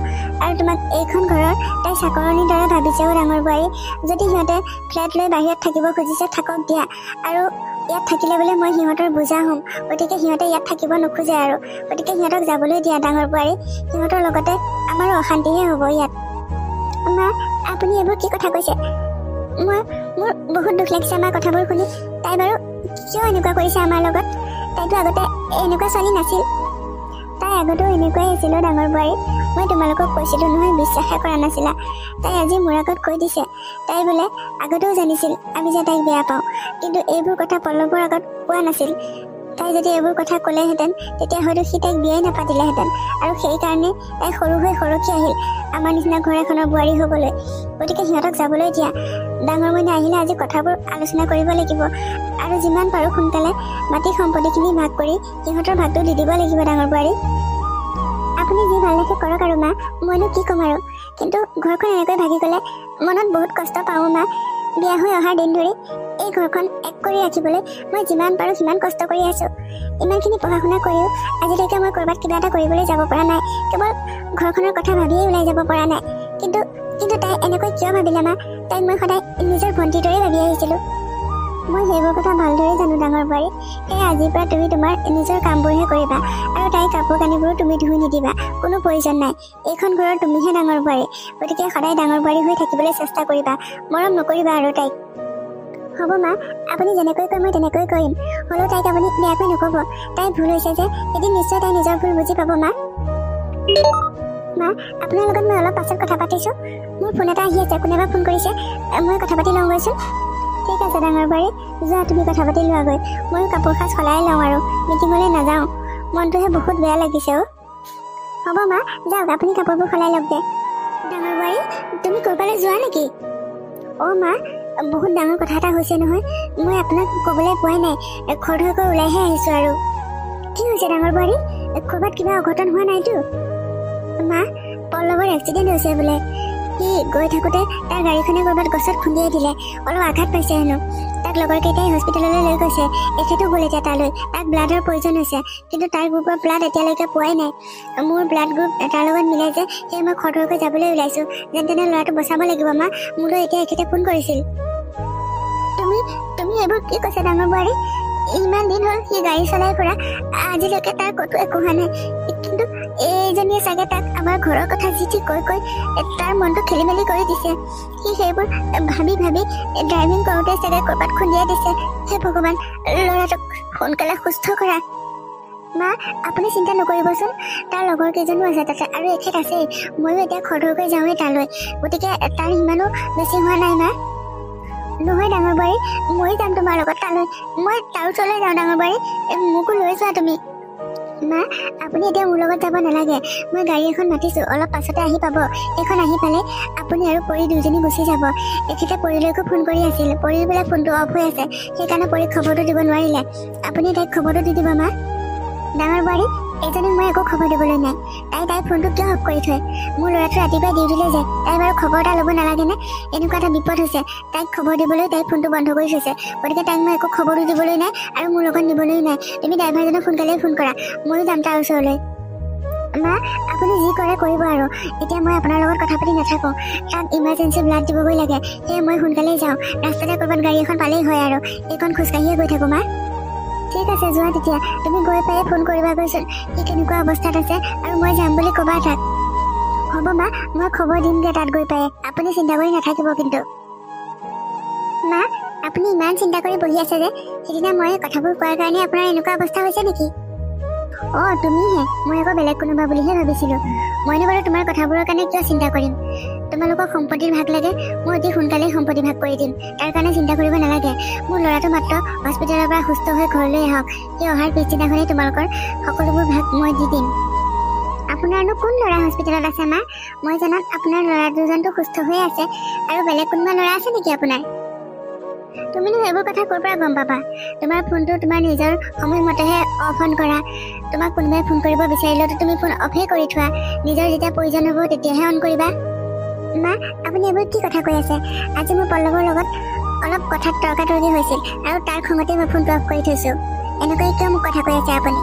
আৰু তোমাক এইখন ঘৰৰ তাই চাকৰণিৰ দৰে ভাবিছেও ডাঙৰ বোৱাৰী যদি সিহঁতে ফ্লেট লৈ বাহিৰত থাকিব খুজিছে থাকক দিয়া আৰু ইয়াত থাকিলে বোলে মই সিহঁতৰ বুজা হ'ম গতিকে সিহঁতে ইয়াত থাকিব নোখোজে আৰু গতিকে সিহঁতক যাবলৈ দিয়া ডাঙৰ বোৱাৰী সিহঁতৰ লগতে আমাৰো অশান্তিহে হ'ব ইয়াত মা আপুনি এইবোৰ কি কথা কৈছে মোৰ বহুত দুখ লাগিছে আমাৰ কথাবোৰ শুনি তাই বাৰু কিয় এনেকুৱা কৰিছে আমাৰ লগত তাইতো আগতে এনেকুৱা ছোৱালী নাছিল তাই আগতেও এনেকুৱাই আছিল ডাঙৰ বোৱাৰী মই তোমালোকক কৈছিলোঁ নহয় বিশ্বাসে কৰা নাছিলা তাই আজি মোৰ আগত কৈ দিছে তাই বোলে আগতেও জানিছিল আমি যে তাইক বেয়া পাওঁ কিন্তু এইবোৰ কথা পল্লৱৰ আগত কোৱা নাছিল তাই যদি এইবোৰ কথা ক'লেহেঁতেন তেতিয়া হয়তো সি তাইক বিয়াই নাপাতিলেহেঁতেন আৰু সেইকাৰণে তাই সৰু হৈ সৰকি আহিল আমাৰ নিচিনা ঘৰ এখনৰ বোৱাৰী হ'বলৈ গতিকে সিহঁতক যাবলৈ দিয়া ডাঙৰ মইনা আহিলে আজি কথাবোৰ আলোচনা কৰিব লাগিব আৰু যিমান পাৰোঁ সোনকালে মাটি সম্পত্তিখিনি ভাগ কৰি সিহঁতৰ ভাগটো দি দিব লাগিব ডাঙৰ বোৱাৰী আপুনি যি ভাল দেখে কৰক আৰু মা মইনো কি ক'ম আৰু কিন্তু ঘৰখন এনেকৈ ভাগি গ'লে মনত বহুত কষ্ট পাওঁ মা বিয়া হৈ অহাৰ দিন ধৰি এই ঘৰখন এক কৰি ৰাখিবলৈ মই যিমান পাৰোঁ সিমান কষ্ট কৰি আছোঁ ইমানখিনি পঢ়া শুনা কৰিও আজিলৈকে মই ক'ৰবাত কিবা এটা কৰিবলৈ যাব পৰা নাই কেৱল ঘৰখনৰ কথা ভাবিয়েই ওলাই যাব পৰা নাই কিন্তু তাই এনেকৈ কিয় ভাবিলে মা তাইক মই সদায় নিজৰ ভণ্টিৰ দৰে ভাবি আহিছিলোঁ মই সেইবোৰ কথা ভালদৰে জানো ডাঙৰ বোৱাৰী সেয়ে আজিৰ পৰা তুমি তোমাৰ নিজৰ কামবোৰহে কৰিবা আৰু তাইৰ কাপোৰ কানিবোৰো তুমি ধুই নিদিবা কোনো প্ৰয়োজন নাই এইখন ঘৰৰ তুমিহে ডাঙৰ বোৱাৰী গতিকে সদায় ডাঙৰ বোৱাৰী হৈ থাকিবলৈ চেষ্টা কৰিবা মৰম নকৰিবা আৰু তাইক হ'ব মা আপুনি যেনেকৈ কয় মই তেনেকৈ কৰিম হ'লেও তাইক আপুনি বেয়াকৈ নক'ব তাইৰ ভুল হৈছে যে এদিন নিশ্চয় তাই নিজৰ ভুল বুজি পাব মা আপোনাৰ লগত মই অলপ পাছত কথা পাতিছোঁ মোৰ ফোন এটা আহি আছে কোনোবা ফোন কৰিছে মই কথা পাতি লওঁগৈচোন ঠিক আছে ডাঙৰ বোৱাৰী যোৱা তুমি কথা পাতি লোৱাগৈ ময়ো কাপোৰ সাজ সলাই লওঁ আৰু মিটিঙলৈ নাযাওঁ মনটোহে বহুত বেয়া লাগিছে অ' হ'ব মা যাওক আপুনি কাপোৰবোৰ সলাই লওক দে ডাঙৰ বোৱাৰী তুমি ক'ৰবালৈ যোৱা নেকি অ' মা বহুত ডাঙৰ কথা এটা হৈছে নহয় মই আপোনাক ক'বলৈ পোৱাই নাই খৰধৰকৈ ওলাইহে আহিছোঁ আৰু কি হৈছে ডাঙৰ বোৱাৰী ক'ৰবাত কিবা অঘটন হোৱা নাইতো মা পল্লৱৰ এক্সিডেণ্ট হৈছে বোলে সি গৈ থাকোঁতে তাৰ গাড়ীখনে ক'ৰবাত গছত খুন্দিয়াই দিলে অলপ আঘাত পাইছে হেনো তাক লগৰ কেইটাই হস্পিটেললৈ লৈ গৈছে। এখেতো গ'ল এতিয়া তালৈ। তাক ব্লাডৰ প্ৰয়োজন হৈছে, কিন্তু তাৰ গ্ৰুপৰ ব্লাড এতিয়ালৈকে পোৱাই নাই। মোৰ ব্লাড গ্ৰুপ তাৰ লগত মিলে যে, সেয়ে মই খৰধৰকৈ যাবলৈ ওলাইছোঁ। যেন তেনে ল'ৰাটো বচাব লাগিব মা। মোলৈ এতিয়া এখেতে ফোন কৰিছিল। তুমি এইবোৰ কি কৈছা ডাঙৰ বোৱাৰী? ইমান দিন হ'ল সি গাড়ী চলাই ফুৰা, আজিলৈকে তাৰ ক'তো একো হোৱা নাই। কিন্তু এইজনীয়ে চাগে তাক আমাৰ ঘৰৰ কথা যি ঠিক কৈ তাৰ মনটো খেলি মেলি কৰি দিছে। সি সেইবোৰ ভাবি ড্ৰাইভিং কৰোঁতে চাগে ক'ৰবাত খুন্দিয়াই দিছে। হে ভগৱান, ল'ৰাটোক সোনকালে সুস্থ কৰা। মা, আপুনি চিন্তা নকৰিবচোন। তাৰ লগৰ কেইজনো আছে তাতে, আৰু এখেত আছেই। ময়ো এতিয়া খৰধৰকৈ যাওঁৱেই তালৈ, গতিকে তাৰ ইমানো বেছি হোৱা নাই মা। নহয় ডাঙৰ বোৱাৰী, ময়ো যাম তোমাৰ লগত তালৈ। মই তাৰ ওচৰলৈ যাওঁ ডাঙৰ বোৱাৰী, মোকো লৈ যোৱা তুমি। মা, আপুনি এতিয়া মোৰ লগত যাব নালাগে। মই গাড়ী এখন মাতিছোঁ, অলপ পাছতে আহি পাব। সেইখন আহি পালে আপুনি আৰু পৰি দুয়োজনী গুচি যাব। এখেতে পৰিলৈকো ফোন কৰি আছিল। পৰিৰ বোলে ফোনটো অফ হৈ আছে, সেইকাৰণে পৰিক খবৰটো দিব নোৱাৰিলে। আপুনি তাইক খবৰটো দি দিব মা। ডাঙৰ বোৱাৰী, এইজনীক মই একো খবৰ দিবলৈ নাই। তাই ফোনটো কিয় অফ কৰি থয়? মোৰ ল'ৰাটো ৰাতিপুৱাই ডিউটিলৈ যায়। তাই বাৰু খবৰ এটা ল'ব নালাগেনে? এনেকুৱা এটা বিপদ হৈছে, তাইক খবৰ দিবলৈ তাই ফোনটো বন্ধ কৰি থৈছে। গতিকে তাইক মই একো খবৰো দিবলৈ নাই আৰু মোৰ লগত নিবলৈও নাই। তুমি ড্ৰাইভাৰজনক সোনকালেই ফোন কৰা, ময়ো যাম তাৰ ওচৰলৈ। মা, আপুনি যি কৰে কৰিব আৰু। এতিয়া মই আপোনাৰ লগত কথা পাতি নাথাকোঁ। তাক ইমাৰ্জেঞ্চি ব্লাড দিবগৈ লাগে, সেয়ে মই সোনকালেই যাওঁ। ৰাস্তাতে ক'ৰবাত গাড়ী এখন পালেই হয় আৰু। এইখন খোজকাঢ়িয়ে গৈ থাকোঁ মা। ঠিক আছে, যোৱা তেতিয়া। তুমি গৈ পাই ফোন কৰিবাগৈচোন সি কেনেকুৱা অৱস্থাত আছে, আৰু মই যাম বুলি ক'বা তাক। হ'ব মা, মই খবৰ দিমগৈ তাত গৈ পাই। আপুনি চিন্তা কৰি নাথাকিব কিন্তু। মা, আপুনি ইমান চিন্তা কৰি বহি আছে যে, সিদিনা মই কথাবোৰ কোৱাৰ কাৰণে আপোনাৰ এনেকুৱা অৱস্থা হৈছে নেকি? অঁ, তুমিহে। মই আকৌ বেলেগ কোনোবা বুলিহে ভাবিছিলোঁ। মইনো বাৰু তোমাৰ কথাবোৰৰ কাৰণে কিয় চিন্তা কৰিম? তোমালোকক সম্পত্তিৰ ভাগ লাগে, মই অতি সোনকালেই সম্পত্তি ভাগ কৰি দিম। তাৰ কাৰণে চিন্তা কৰিব নালাগে। মোৰ ল'ৰাটো মাত্ৰ হস্পিটেলৰ পৰা সুস্থ হৈ ঘৰলৈ আহক। সি অহাৰ পিছদিনাখনেই তোমালোকৰ সকলোবোৰ ভাগ মই দি দিম। আপোনাৰনো কোন ল'ৰা হস্পিটেলত আছে মা? মই জনাত আপোনাৰ ল'ৰা দুজনটো সুস্থ হৈ আছে, আৰু বেলেগ কোনোবা ল'ৰা আছে নেকি আপোনাৰ? তুমিনো সেইবোৰ কথা ক'ৰ পৰা গম পাবা? তোমাৰ ফোনটো তোমাৰ নিজৰ সময়মতেহে অফ অন কৰা। তোমাক কোনোবাই ফোন কৰিব বিচাৰিলেতো তুমি ফোন অফেই কৰি থোৱা। নিজৰ যেতিয়া প্ৰয়োজন হ'ব তেতিয়াহে অন কৰিবা। মা, আপুনি এইবোৰ কি কথা কৈ আছে? আজি মোৰ পল্লৱৰ লগত অলপ কথাত তৰ্কাতৰ্কি হৈছিল, আৰু তাৰ খঙতে মই ফোনটো অফ কৰি থৈছোঁ। এনেকৈ কিয় মোক কথা কৈ আছে আপুনি?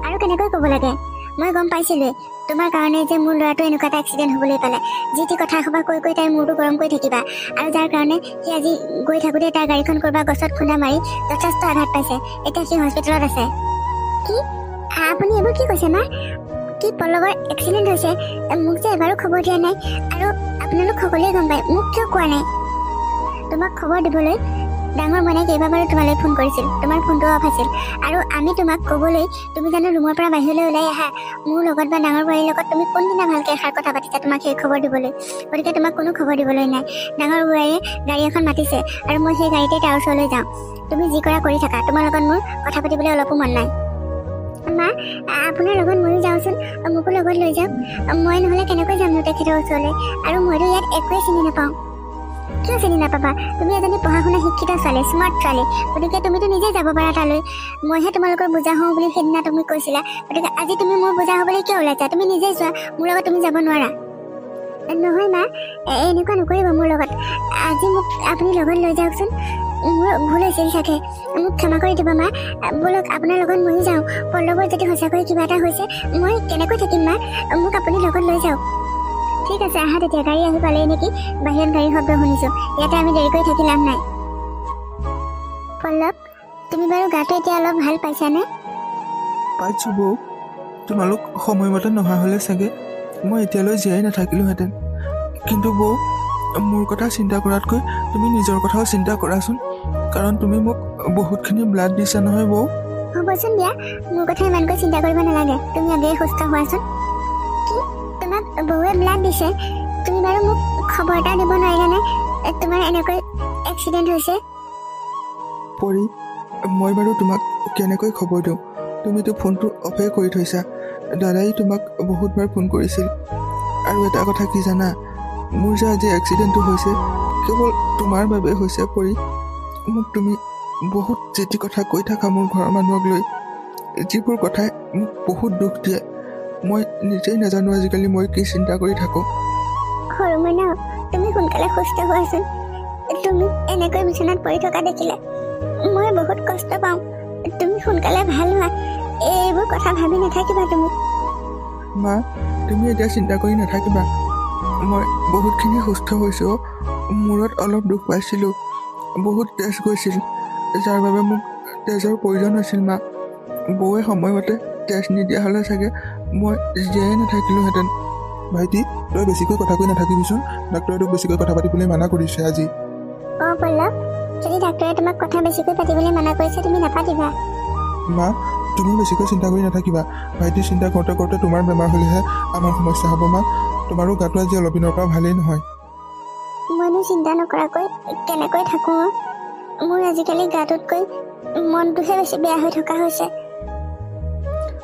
আৰু কেনেকৈ ক'ব লাগে? মই গম পাইছিলোঁৱেই তোমাৰ কাৰণে যে মোৰ ল'ৰাটো এনেকুৱা এটা এক্সিডেণ্ট হ'বলৈ পালে। যি টি কথা এসোপা কৈ তাইৰ মূৰটো গৰম কৰি থাকিবা, আৰু যাৰ কাৰণে সি আজি গৈ থাকোঁতে তাৰ গাড়ীখন ক'ৰবাত গছত খুন্দা মাৰি যথেষ্ট আঘাত পাইছে। এতিয়া সি হস্পিটেলত আছে। কি? আপুনি এইবোৰ কি কৈছে মা? কি পল্লৱৰ এক্সিডেণ্ট হৈছে? মোক যে এবাৰো খবৰ দিয়া নাই, আৰু আপোনালোক সকলোৱে গম পায়, মোক কিয় কোৱা নাই? তোমাক খবৰ দিবলৈ ডাঙৰ মনে কেইবাবাৰো তোমালৈ ফোন কৰিছিল। তোমাৰ ফোনটো অফ আছিল, আৰু আমি তোমাক ক'বলৈ তুমি জানো ৰুমৰ পৰা বাহিৰলৈ ওলাই আহা? মোৰ লগত বা ডাঙৰ বোৱাৰীৰ লগত তুমি কোনদিনা ভালকৈ এষাৰ কথা পাতিছা তোমাক সেই খবৰ দিবলৈ? গতিকে তোমাক কোনো খবৰ দিবলৈ নাই। ডাঙৰ বোৱাৰীয়ে গাড়ী এখন মাতিছে, আৰু মই সেই গাড়ীতে তাৰ ওচৰলৈ যাওঁ। তুমি যি কৰা কৰি থাকা, তোমাৰ লগত মোৰ কথা পাতিবলৈ অলপো মন নাই। মা, আপোনাৰ লগত ময়ো যাওঁচোন, মোকো লগত লৈ যাওক। মই নহ'লে কেনেকৈ যামনো তেখেতৰ ওচৰলৈ? আৰু মইতো ইয়াত একোৱেই চিনি নাপাওঁ। কিয় চিনি নাপাবা? তুমি এজনী পঢ়া শুনা শিক্ষিত ছোৱালী, স্মাৰ্ট ছোৱালী। গতিকে তুমিতো নিজে যাব পাৰা তালৈ। মইহে তোমালোকৰ বুজা হওঁ বুলি সেইদিনা তুমি কৈছিলা। গতিকে আজি তুমি মোৰ বুজা হ'বলৈ কিয় ওলাইছা? তুমি নিজে যোৱা, মোৰ লগত তুমি যাব নোৱাৰা। নহয় মা, এনেকুৱা নকৰিব মোৰ লগত। আজি মোক আপুনি লগত লৈ যাওকচোন। মোৰ ভুল হৈছিল চাগে, মোক ক্ষমা কৰি দিব মা। ব'লক, আপোনাৰ লগত ময়ো যাওঁ। পল্লৱৰ যদি সঁচাকৈ কিবা এটা হৈছে, মই কেনেকৈ থাকিম মা? মোক আপুনি লগত লৈ যাওক। ঠিক আছে, আহা তেতিয়া। গাড়ী আহি পালেই নেকি? বাহিৰত গাড়ীৰ শব্দ শুনিছোঁ। ইয়াতে আমি দেৰি কৰি থাকি লাভ নাই। পল্লৱ, তুমি বাৰু গাটো এতিয়া অলপ ভাল পাইছানে?
পাইছোঁ বৌ। তোমালোক সময়মতে নহা হ'লে চাগে মই এতিয়ালৈ জীয়াই নাথাকিলোহেঁতেন। কিন্তু বৌ, মোৰ কথা চিন্তা কৰাতকৈ তুমি নিজৰ কথাও চিন্তা কৰাচোন, কাৰণ তুমি মোক বহুতখিনি ব্লাড দিছা নহয় বৌ।
হ'বচোন দিয়া, মোৰ কথা ইমানকৈ চিন্তা কৰিব নালাগে। তুমি আগেয়ে সুস্থ হোৱাচোন। কি? তোমাক বৌৱে ব্লাড দিছে? তুমি বাৰু মোক খবৰ এটা দিব নোৱাৰিলানে তোমাৰ এনেকৈ এক্সিডেণ্ট হৈছে?
পৰি, মই বাৰু তোমাক কেনেকৈ খবৰ দিওঁ? তুমিতো ফোনটো অফেই কৰি থৈছা। দাদাই তোমাক বহুতবাৰ ফোন কৰিছিল। আৰু এটা কথা কি জানা, মোৰ যে আজি এক্সিডেণ্টটো হৈছে কেৱল তোমাৰ বাবে হৈছে পৰি। মোক তুমি বহুত যেতি কথা কৈ থাকা মোৰ ঘৰৰ মানুহক লৈ, যিবোৰ কথাই মোক বহুত দুখ দিয়ে। মই নিজেই নাজানো আজিকালি মই কি চিন্তা কৰি থাকোঁ।
সৰু মইনা, তুমি সোনকালে সুস্থ হোৱাচোন। তুমি এনেকৈ বিচনাত পৰি থকা দেখিলে মই বহুত কষ্ট পাওঁ। তুমি সোনকালে ভাল হোৱা, এইবোৰ কথা ভাবি নাথাকিবা তুমি।
মা, তুমি এতিয়া চিন্তা কৰি নাথাকিবা। মই বহুতখিনি সুস্থ হৈছোঁ। মূৰত অলপ দুখ পাইছিলোঁ, বহুত তেজ গৈছিল, যাৰ বাবে মোক তেজৰ প্ৰয়োজন হৈছিল। মা, বৌৱে সময়মতে তেজ নিদিয়া হ'লে চাগে মই জীয়াই নাথাকিলোহেঁতেন। ভাইটি, তই বেছিকৈ কথা কৈ নাথাকিবিচোন। ডাক্তৰে তোক বেছিকৈ কথা পাতিবলৈ মানা কৰিছে আজি।
পল্লৱ, যদি ডাক্তৰে তোমাক কথা বেছিকৈ পাতিবলৈ মানা কৰিছে তুমি নাপাতিবা।
মা, তুমি বেছিকৈ চিন্তা কৰি নাথাকিবা। ভাইটি চিন্তা কৰোঁতে কৰোঁতে তোমাৰ বেমাৰ হ'লেহে আমাৰ সমস্যা হ'ব। মা, তোমাৰো গাটো আজি অলপ দিনৰ পৰা ভালেই নহয়।
মইনো চিন্তা নকৰাকৈ কেনেকৈ থাকোঁ? মোৰ আজিকালি গাটোতকৈ মনটোহে বেছি বেয়া হৈ থকা হৈছে।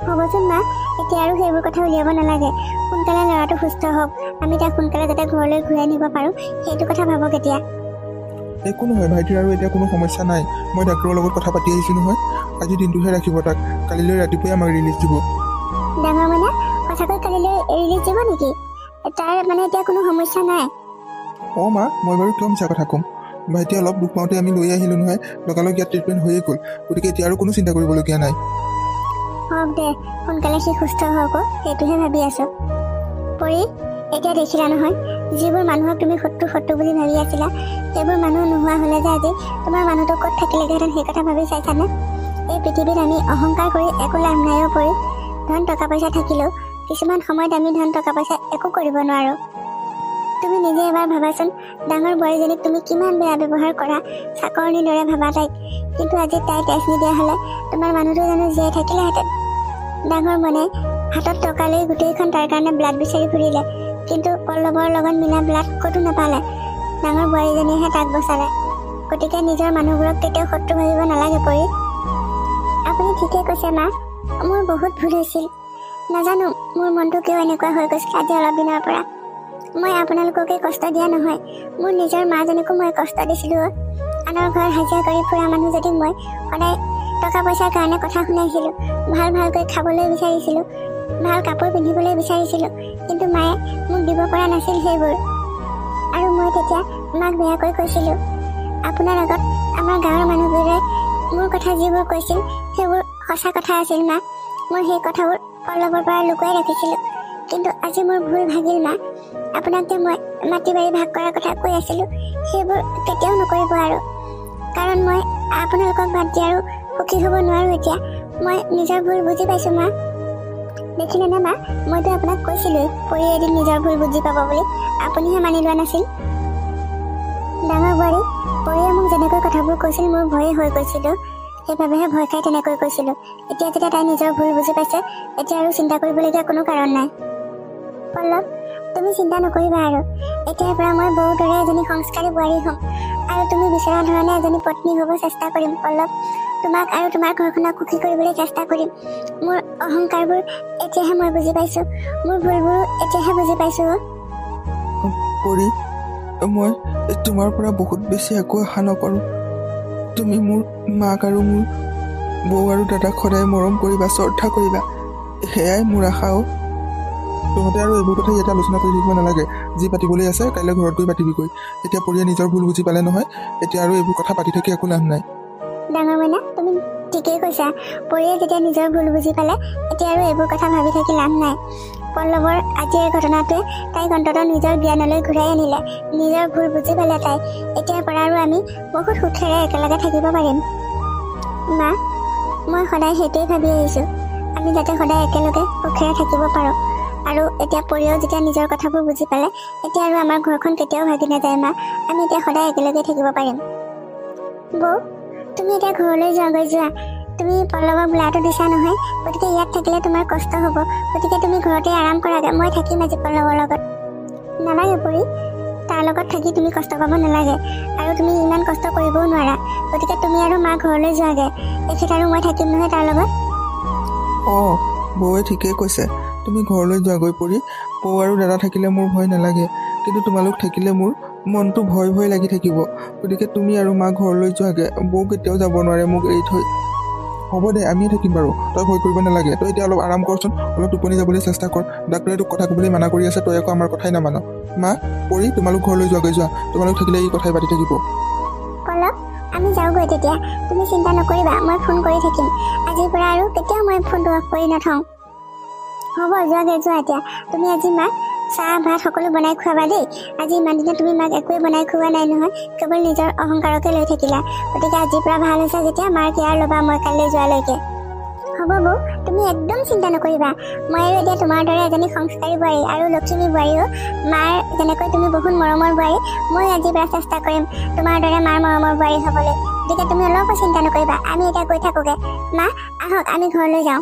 হ'বচোন মা, এতিয়া আৰু সেইবোৰ কথা উলিয়াব নালাগে। সোনকালে ল'ৰাটো সুস্থ হওক, আমি তাক সোনকালে যাতে ঘৰলৈ ঘূৰাই নিব পাৰোঁ সেইটো কথা ভাবক এতিয়া।
একো নহয় ভাইটিৰ, আৰু এতিয়া কোনো সমস্যা নাই। মই ডাক্তৰৰ লগত কথা পাতি আহিছোঁ নহয়। আজি দিনটোহে ৰাখিব তাক, কালিলৈ ৰাতিপুৱাই আমাক ৰিলিজ দিব।
ডাঙৰ মানে সঁচাকৈ কালিলৈ ৰিলিজ দিব নেকি? তাৰ মানে এতিয়া কোনো সমস্যা নাই?
অঁ মা, মই বাৰু কিয় মিছা কথা ক'ম। ভাইটি অলপ দুখ পাওঁতে আমি লৈ আহিলোঁ নহয়, লগালগ ইয়াত ট্ৰিটমেণ্ট হৈয়ে গ'ল। গতিকে এতিয়া আৰু কোনো চিন্তা কৰিবলগীয়া নাই।
হওক দে, সোনকালে সি সুস্থ হওক, সেইটোহে ভাবি আছোঁ। পৰি, এতিয়া দেখিলা নহয়, যিবোৰ মানুহক তুমি শত্ৰু বুলি ভাবি আছিলা, সেইবোৰ মানুহ নোহোৱা হ'লে যে আজি তোমাৰ মানুহটো ক'ত থাকিলেগৈহেঁতেন সেই কথা ভাবি চাইছানে? এই পৃথিৱীত আমি অহংকাৰ কৰি একো লাভ নাই। পৰি, ধন টকা পইচা থাকিলেও কিছুমান সময়ত আমি ধন টকা পইচা একো কৰিব নোৱাৰোঁ। তুমি নিজে এবাৰ ভাবাচোন, ডাঙৰ বোৱাৰীজনীক তুমি কিমান বেয়া ব্যৱহাৰ কৰা, চাকৰণিৰ দৰে ভাবা তাইক। কিন্তু আজি তাই তেজ নিদিয়া হ'লে তোমাৰ মানুহটো জানো জীয়াই থাকিলেহেঁতেন? ডাঙৰ মনে হাতত টকা লৈ গোটেইখন তাৰ কাৰণে ব্লাড বিচাৰি ফুৰিলে, কিন্তু পল্লৱৰ লগত মিলা ব্লাড ক'তো নাপালে। ডাঙৰ বোৱাৰীজনীয়েহে তাক বচালে। গতিকে নিজৰ মানুহবোৰক কেতিয়াও শত্ৰু ভাবিব নালাগে। পৰি, আপুনি ঠিকেই কৈছে মা, মোৰ বহুত ভুল হৈছিল। নাজানো মোৰ মনটো কিয় এনেকুৱা হৈ গৈছিল আজি অলপ দিনৰ পৰা। মই আপোনালোককে কষ্ট দিয়া নহয়, মোৰ নিজৰ মাজনীকো মই কষ্ট দিছিলোঁ। আনৰ ঘৰত হাজিৰা কৰি ফুৰা মানুহ যদি মই সদায় টকা পইচাৰ কাৰণে কথা শুনাইছিলোঁ, ভালকৈ খাবলৈ বিচাৰিছিলোঁ, ভাল কাপোৰ পিন্ধিবলৈ বিচাৰিছিলোঁ, কিন্তু মায়ে মোক দিব পৰা নাছিল সেইবোৰ। আৰু মই তেতিয়া মাক বেয়াকৈ কৈছিলোঁ। আপোনাৰ আগত আমাৰ গাঁৱৰ মানুহবোৰে মোৰ কথা যিবোৰ কৈছিল সেইবোৰ সঁচা কথা আছিল মা। মই সেই কথাবোৰ পল্লৱৰ পৰা লুকুৱাই ৰাখিছিলোঁ, কিন্তু আজি মোৰ ভুল ভাগিল মা। আপোনাক যে মই মাটি বাৰী ভাগ কৰাৰ কথা কৈ আছিলোঁ, সেইবোৰ কেতিয়াও নকৰিব আৰু, কাৰণ মই আপোনালোকক বাদ দি আৰু সুখী হ'ব নোৱাৰোঁ এতিয়া। মই নিজৰ ভুল বুজি পাইছোঁ মা। দেখিলেনে মা, মইতো আপোনাক কৈছিলোঁৱেই পৰি এদিন নিজৰ ভুল বুজি পাব বুলি, আপুনিহে মানি লোৱা নাছিল। ডাঙৰ বোৱাৰী, পৰিয়ে মোক যেনেকৈ কথাবোৰ কৈছিল মোৰ ভয়ে হৈ গৈছিলোঁ, সেইবাবেহে ভয় খাই তেনেকৈ কৈছিলোঁ। এতিয়া যেতিয়া তাই নিজৰ ভুল বুজি পাইছে, এতিয়া আৰু চিন্তা কৰিবলগীয়া কোনো কাৰণ নাই। পল্লৱ, তুমি চিন্তা নকৰিবা আৰু। এতিয়াৰ পৰা মই বৌৰ দৰে এজনী সংস্কাৰী বোৱাৰী হ'ম, আৰু তুমি বিচৰা ধৰণে এজনী পত্নী হ'ব চেষ্টা কৰিম। পল্লৱ, তোমাক আৰু তোমাৰ ঘৰখনক সুখী কৰিবলৈ চেষ্টা কৰিম। মোৰ অহংকাৰবোৰ এতিয়াহে মই বুজি পাইছোঁ, মোৰ ভুলবোৰো এতিয়াহে বুজি পাইছোঁ।
পৰি, মই তোমাৰ পৰা বহুত বেছি একো আশা নকৰোঁ। তুমি মোৰ মাক আৰু মোৰ বৌ আৰু দাদাক সদায় মৰম কৰিবা, শ্ৰদ্ধা কৰিবা, সেয়াই মোৰ আশাও। তহঁতে আৰু এইবোৰ কথা ইয়াতে আলোচনা কৰি থাকিব নালাগে। যি পাতিবলৈ আছে কাইলৈ ঘৰত গৈ পাতিবিগৈ। এতিয়া পৰিয়ে নিজৰ ভুল বুজি পালে নহয়, এতিয়া আৰু এইবোৰ কথা পাতি থাকি একো লাভ নাই।
ডাঙৰ মইনা, তুমি ঠিকেই কৈছা। পৰিয়ে যেতিয়া নিজৰ ভুল বুজি পালে, এতিয়া আৰু এইবোৰ কথা ভাবি থাকি লাভ নাই। পল্লৱৰ আজিৰ ঘটনাটোৱে তাইক অন্ততঃ নিজৰ জ্ঞানলৈ ঘূৰাই আনিলে, নিজৰ ভুল বুজি পালে তাই। এতিয়াৰ পৰা আৰু আমি বহুত সুখেৰে একেলগে থাকিব পাৰিম। মা, মই সদায় সেইটোৱেই ভাবি আহিছোঁ, আমি যাতে সদায় একেলগে সুখেৰে থাকিব পাৰোঁ। আৰু এতিয়া পৰিয়েও যেতিয়া নিজৰ কথাবোৰ বুজি পালে, এতিয়া আৰু আমাৰ ঘৰখন কেতিয়াও ভাগি নাযায় মা। আমি এতিয়া সদায় একেলগে থাকিব পাৰিম। বৌ, তুমি এতিয়া ঘৰলৈ যোৱা। তুমি পল্লৱক ব্লাডো দিছা নহয়, গতিকে ইয়াত থাকিলে তোমাৰ কষ্ট হ'ব। গতিকে তুমি ঘৰতে আৰাম কৰাগৈ, মই থাকিম আজি পল্লৱৰ লগত। নালাগে পৰি, তাৰ লগত থাকি তুমি কষ্ট পাব নালাগে, আৰু তুমি ইমান কষ্ট কৰিবও নোৱাৰা। গতিকে তুমি আৰু মা ঘৰলৈ যোৱাগৈ, এখেত আৰু মই থাকিম নহয় তাৰ লগত।
অঁ, বৌৱে ঠিকেই কৈছে, তুমি ঘৰলৈ যোৱাগৈ পৰি। বৌ আৰু দাদা থাকিলে মোৰ ভয় নালাগে, কিন্তু তোমালোক থাকিলে মোৰ মনটো ভয় লাগি থাকিব। গতিকে তুমি আৰু মা ঘৰলৈ যোৱাগৈ, বৌ কেতিয়াও যাব নোৱাৰে মোক এৰি থৈ। হ'ব দে আমিয়ে থাকিম বাৰু তই ভয় কৰিব নালাগে তই এতিয়া অলপ আৰাম কৰচোন অলপ টোপনি যাবলৈ চেষ্টা কৰ ডাক্তৰে তোক কথা ক'বলৈ মানা কৰি আছে তই আকৌ আমাৰ কথাই নামান মা পৰি তোমালোক ঘৰলৈ যোৱাগৈ যোৱা তোমালোক থাকিলে এই কথাই পাতি থাকিব
পলক আমি যাওঁগৈ তেতিয়া তুমি চিন্তা নকৰিবা মই ফোন কৰি থাকিম আজিৰ পৰা আৰু কেতিয়াও মই ফোনটো অফ কৰি নথওঁ হ'ব যোৱাগৈ যোৱা এতিয়া তুমি আজি মাক চাহ ভাত সকলো বনাই খুৱাবা দেই আজি ইমান দিনে তুমি মাক একোৱে বনাই খুওৱা নাই নহয় কেৱল নিজৰ অহংকাৰকে লৈ থাকিলা গতিকে আজিৰ পৰা ভাল হৈছে যেতিয়া মাৰ কেয়াৰ ল'বা মই কাইলৈ যোৱালৈকে হ'ব বৌ তুমি একদম চিন্তা নকৰিবা মই আৰু এতিয়া তোমাৰ দৰে এজনী সংস্কাৰী বোৱাৰী আৰু লক্ষ্মী বোৱাৰীও মাৰ যেনেকৈ তুমি বহুত মৰমৰ বোৱাৰী মই আজিৰ পৰা চেষ্টা কৰিম তোমাৰ দৰে মাৰ মৰমৰ বোৱাৰী হ'বলৈ গতিকে তুমি অলপো চিন্তা নকৰিবা আমি এতিয়া গৈ থাকোঁগৈ মা আহক আমি ঘৰলৈ যাওঁ